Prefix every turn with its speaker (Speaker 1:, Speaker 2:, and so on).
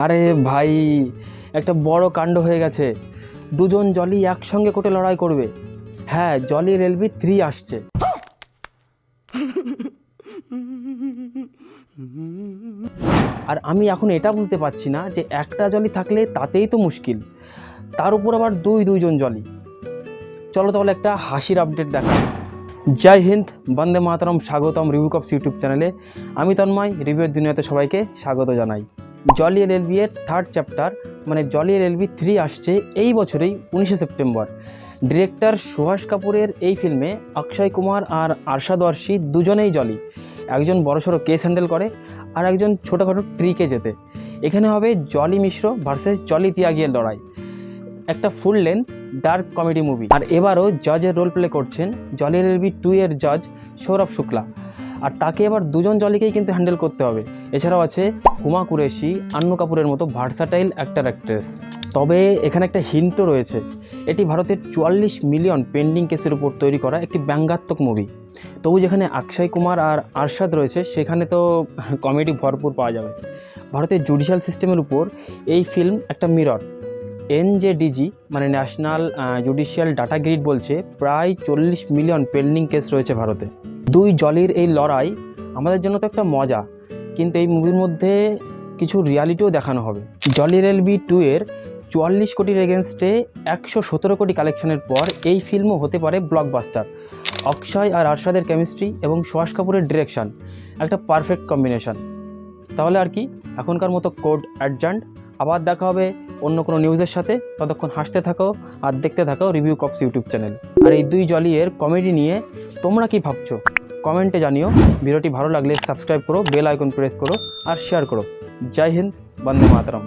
Speaker 1: আরে ভাই, একটা বড় কাণ্ড হয়ে গেছে। দুজন জলি একসঙ্গে কোর্টে লড়াই করবে। হ্যাঁ, জলি এলএলবি 3 আসছে। আর আমি এখন এটা বুঝতে পারছি না যে একটা জলি থাকলে তাতেই তো মুশকিল, তার উপর আবার দুইজন জলি। চলো তাহলে একটা হাসির আপডেট দেখা। জয় হিন্দ, বন্দে মাতরম, স্বাগতম রিভিউ কপস ইউটিউব চ্যানেলে। আমি তন্ময়, রিভিউয়ের দুনিয়াতে সবাইকে স্বাগত জানাই। জলি এলএলবি এর 3rd চ্যাপ্টার মানে জলি এলএলবি 3 আসছে এই বছরেই 19শে সেপ্টেম্বর। ডিরেক্টর সুভাষ কাপুরের এই ফিল্মে অক্ষয় কুমার আর আরশাদ ওয়ারসি দুজনেই জলি। একজন বড়সড় কেস হ্যান্ডেল করে আর একজন ছোটোখাটো ট্রিকে যেতে। এখানে হবে জলি মিশ্র ভার্সেস জলি তিয়াগিয়ের লড়াই। একটা full length dark comedy movie. আর এবারও জজের রোল প্লে করছেন জলি এলএলবি 2 এর জজ সৌরভ শুক্লা। আর তাকে এবার দুজন জলিকেই কিন্তু হ্যান্ডেল করতে হবে। এছাড়াও আছে হুমা কুরেশি, আন্নু কাপুরের মতো ভার্সাটাইল অ্যাক্টর অ্যাক্ট্রেস। তবে এখানে একটা হিন্টও রয়েছে, এটি ভারতের 44 মিলিয়ন পেন্ডিং কেসের উপর তৈরি করা একটি ব্যঙ্গাত্মক মুভি। তবু যেখানে অক্ষয় কুমার আর আরশাদ রয়েছে সেখানে তো কমেডি ভরপুর পাওয়া যাবে। ভারতের জুডিশিয়াল সিস্টেমের উপর এই ফিল্ম একটা মিরর। এনজেডিজি মানে ন্যাশনাল জুডিশিয়াল ডাটা গ্রিড বলছে প্রায় 40 মিলিয়ন পেন্ডিং কেস রয়েছে ভারতে। দুই জলির এই লড়াই আমাদের জন্য তো একটা মজা, কিন্তু এই মুভির মধ্যে কিছু রিয়ালিটিও দেখানো হবে। জলি এলএলবি 2 এর 44 কোটির এগেনস্টে 117 কোটি কালেকশনের পর এই ফিল্মও হতে পারে ব্লকবাস্টার। অক্ষয় আর আরশাদের কেমিস্ট্রি এবং সুভাষ কাপুরের ডিরেকশন একটা পারফেক্ট কম্বিনেশন। তাহলে আর কি, এখনকার মতো কোড অ্যাডজান্ট। আবার দেখা হবে অন্য কোনো নিউজের সাথে। ততক্ষণ হাসতে থাকো আর দেখতে থাকো রিভিউ কপস ইউটিউব চ্যানেল। আর এই দুই জলিয়ের কমেডি নিয়ে তোমরা কি ভাবছো কমেন্টে জানিও। ভিডিওটি ভালো লাগলে সাবস্ক্রাইব করো, বেল আইকন প্রেস করো আর শেয়ার করো। জয় হিন্দ, বন্দে মাতরম।